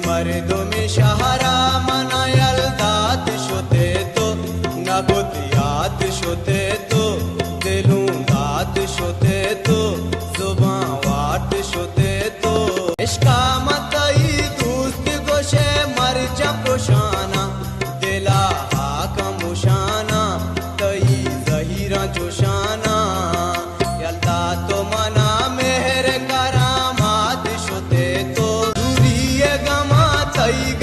मर्दों में शहरा मनायल दात शोते तो नगुतियात शोते तो दिलूं दात शोते तो जुबां वाट शोते तो इश्का मतई दोस्त गोशे मर जा प्रोशाना दिला हाका मुशाना तई जहीरा जोशाना यल्दा तो मना मेहर करामात शोते तो दूरी गमा तई